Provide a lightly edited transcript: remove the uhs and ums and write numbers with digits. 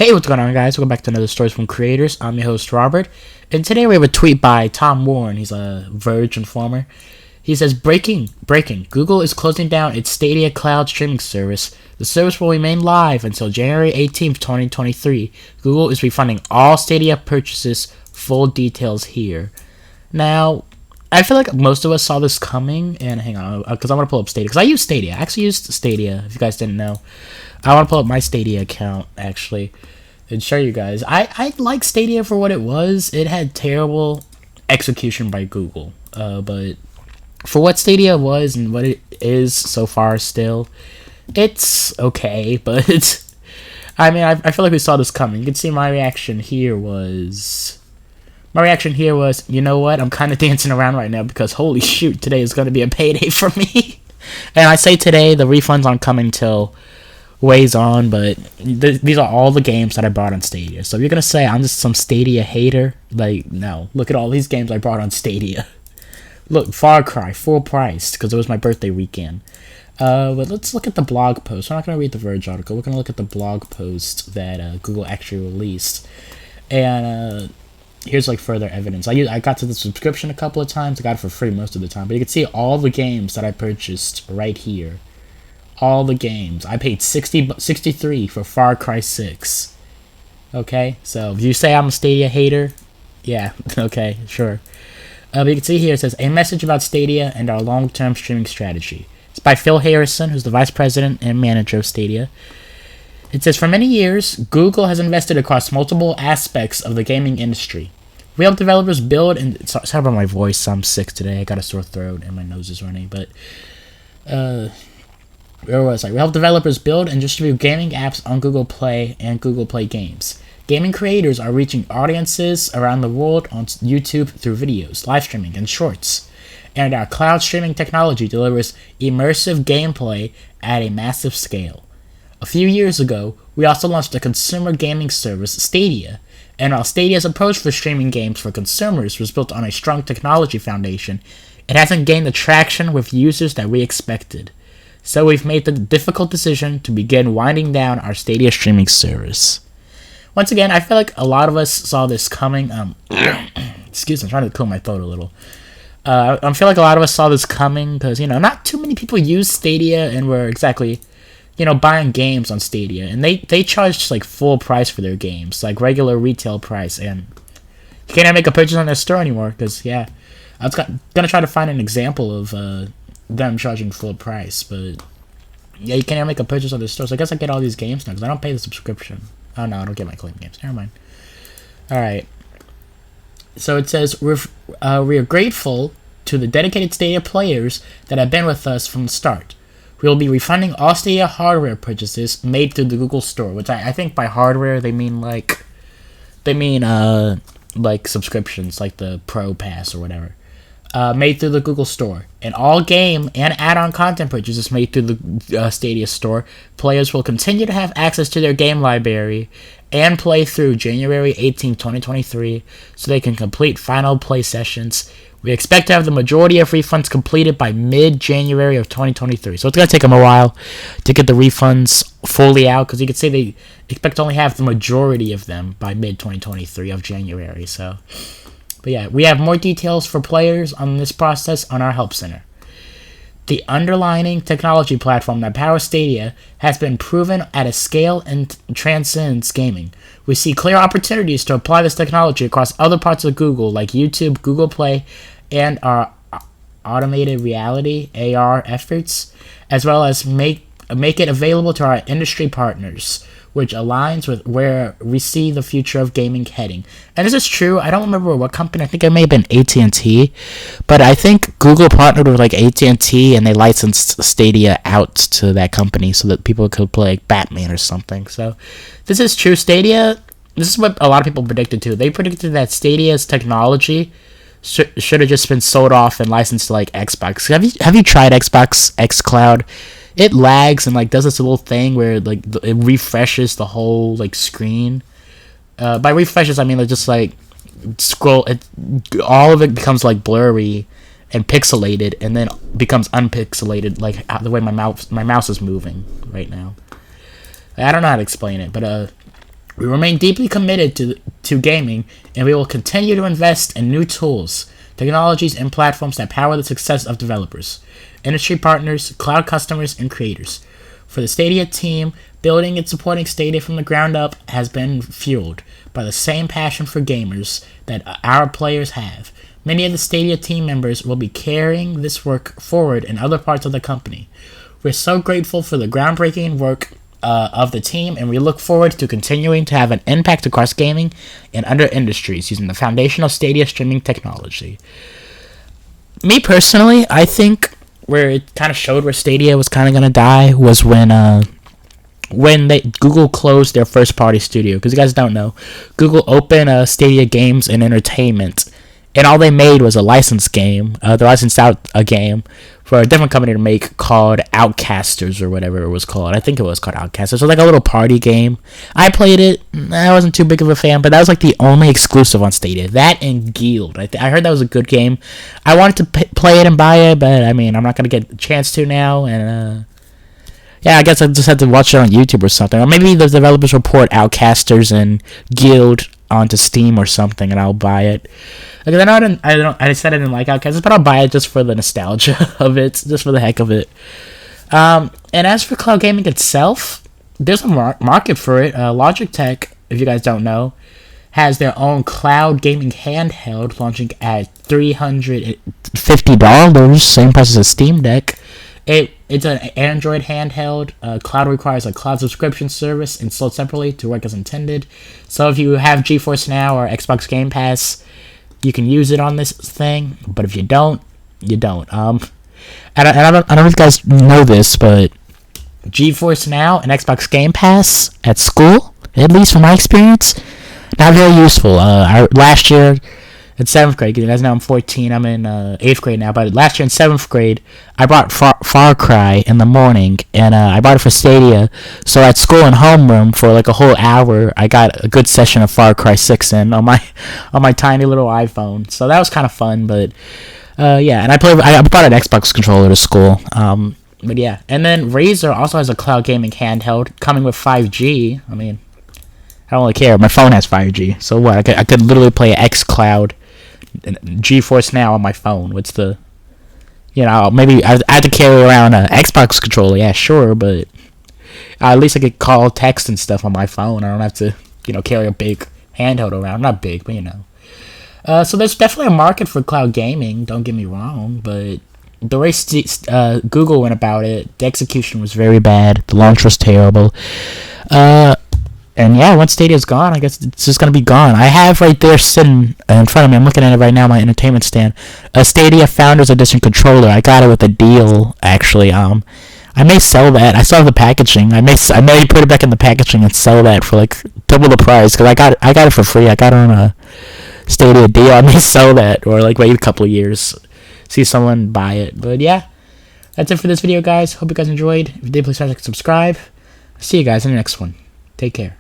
Hey, what's going on, guys? Welcome back to another Stories from Creators. I'm your host, Robert, and today we have a tweet by Tom Warren. He's a Verge informer. He says, breaking, Google is closing down its Stadia cloud streaming service. The service will remain live until January 18th, 2023. Google is refunding all Stadia purchases. Full details here. Now, I feel like most of us saw this coming, and hang on, because I want to pull up Stadia, because I use Stadia. I actually used Stadia, if you guys didn't know. I want to pull up my Stadia account, actually, and show you guys. I like Stadia for what it was. It had terrible execution by Google, but for what Stadia was and what it is so far still, it's okay, but it's, I mean, I feel like we saw this coming. You can see my reaction here was, you know what, I'm kind of dancing around right now because holy shoot, today is going to be a payday for me. And I say today, the refunds aren't coming till ways on, but these are all the games that I bought on Stadia. So if you're going to say I'm just some Stadia hater, like, no. Look at all these games I bought on Stadia. Look, Far Cry, full price, because it was my birthday weekend. But let's look at the blog post. We're not going to read the Verge article. We're going to look at the blog post that Google actually released. And here's like further evidence. I got to the subscription a couple of times. I got it for free most of the time. But you can see all the games that I purchased right here. All the games. I paid $63 for Far Cry 6. Okay, so if you say I'm a Stadia hater, yeah, okay, sure. But you can see here it says, a message about Stadia and our long-term streaming strategy. It's by Phil Harrison, who's the vice president and manager of Stadia. It says, for many years, Google has invested across multiple aspects of the gaming industry. We help developers build and... Sorry about my voice, I'm sick today. I got a sore throat and my nose is running, but... where was I? We help developers build and distribute gaming apps on Google Play and Google Play Games. Gaming creators are reaching audiences around the world on YouTube through videos, live streaming, and shorts. And our cloud streaming technology delivers immersive gameplay at a massive scale. A few years ago, we also launched a consumer gaming service, Stadia. And while Stadia's approach for streaming games for consumers was built on a strong technology foundation, it hasn't gained the traction with users that we expected. So we've made the difficult decision to begin winding down our Stadia streaming service. Once again, I feel like a lot of us saw this coming. Excuse me, I'm trying to clear my throat a little. I feel like a lot of us saw this coming because, you know, not too many people use Stadia and were exactly, you know, buying games on Stadia. And they charged like full price for their games, like regular retail price. And you can't make a purchase on their store anymore because, yeah, I was going to try to find an example of them charging full price, but yeah, you can't make a purchase on the store. So I guess I get all these games now because I don't pay the subscription. Oh no, I don't get my claim games. Never mind. Alright. So it says, we are grateful to the dedicated Stadia players that have been with us from the start. We will be refunding all Stadia hardware purchases made through the Google Store, which I think by hardware they mean like subscriptions, like the Pro Pass or whatever. Made through the Google Store. And all game and add-on content purchases made through the Stadia Store, players will continue to have access to their game library and play through January 18, 2023, so they can complete final play sessions. We expect to have the majority of refunds completed by mid-January of 2023. So it's going to take them a while to get the refunds fully out, because you can see they expect to only have the majority of them by mid-2023 of January, so... But yeah, we have more details for players on this process on our Help Center. The underlying technology platform that powers Stadia has been proven at a scale and transcends gaming. We see clear opportunities to apply this technology across other parts of Google, like YouTube, Google Play, and our augmented reality (AR) efforts, as well as make it available to our industry partners, which aligns with where we see the future of gaming heading. And this is true. I don't remember what company. I think it may have been AT&T. But I think Google partnered with like AT&T and they licensed Stadia out to that company so that people could play like Batman or something. So this is true. Stadia, this is what a lot of people predicted too. They predicted that Stadia's technology should have just been sold off and licensed to like Xbox. Have you tried Xbox xCloud? It lags and like does this little thing where like it refreshes the whole like screen. By refreshes I mean it just like scroll. All of it becomes like blurry and pixelated, and then becomes unpixelated, like the way my mouse is moving right now. I don't know how to explain it, but We remain deeply committed to gaming, and we will continue to invest in new tools, technologies, and platforms that power the success of developers, industry partners, cloud customers, and creators. For the Stadia team, building and supporting Stadia from the ground up has been fueled by the same passion for gamers that our players have. Many of the Stadia team members will be carrying this work forward in other parts of the company. We're so grateful for the groundbreaking work of the team, and we look forward to continuing to have an impact across gaming and other industries using the foundational Stadia streaming technology. Me personally, I think where it kind of showed where Stadia was kind of going to die was when Google closed their first party studio. Because you guys don't know, Google opened Stadia Games and Entertainment, and all they made was a licensed game. They licensed out a game for a different company to make called Outcasters or whatever it was called. I think it was called Outcasters. So like a little party game. I played it. I wasn't too big of a fan, but that was like the only exclusive on Stadia. That and Guild. I heard that was a good game. I wanted to play it and buy it, but I mean, I'm not going to get a chance to now. And yeah, I guess I just had to watch it on YouTube or something. Or maybe the developers will port Outcasters and Guild onto Steam or something, and I'll buy it. Because I said I didn't like Outcasters, but I'll buy it just for the nostalgia of it, just for the heck of it. And as for cloud gaming itself, there's a market for it. Logitech, if you guys don't know, has their own cloud gaming handheld launching at $350, same price as a Steam Deck. It's an Android handheld. Cloud requires a cloud subscription service installed separately to work as intended. So if you have GeForce Now or Xbox Game Pass, you can use it on this thing. But if you don't, you don't. I don't know if you guys know this, but GeForce Now and Xbox Game Pass at school, at least from my experience, not very useful. Last year, in 7th grade, because now I'm 14, I'm in 8th grade now, but last year in 7th grade, I bought Far Cry in the morning, and I bought it for Stadia, so at school and homeroom, for like a whole hour, I got a good session of Far Cry 6 in on my tiny little iPhone, so that was kind of fun, but yeah, and I bought an Xbox controller to school, but yeah, and then Razer also has a cloud gaming handheld, coming with 5G, I mean, I don't really care, my phone has 5G, so what, I could literally play xCloud, GeForce Now on my phone. What's the, maybe I had to carry around an Xbox controller. Yeah, sure, but at least I could call, text, and stuff on my phone. I don't have to, carry a big handheld around. Not big, but so there's definitely a market for cloud gaming. Don't get me wrong, but the way Google went about it, the execution was very bad. The launch was terrible. And yeah, once Stadia's gone, I guess it's just going to be gone. I have right there sitting in front of me, I'm looking at it right now, my entertainment stand, a Stadia Founders Edition controller. I got it with a deal, actually. I may sell that. I still have the packaging. I may put it back in the packaging and sell that for like double the price, because I got it for free. I got it on a Stadia deal. I may sell that, or like wait a couple of years, see someone buy it. But yeah, that's it for this video, guys. Hope you guys enjoyed. If you did, please subscribe. See you guys in the next one. Take care.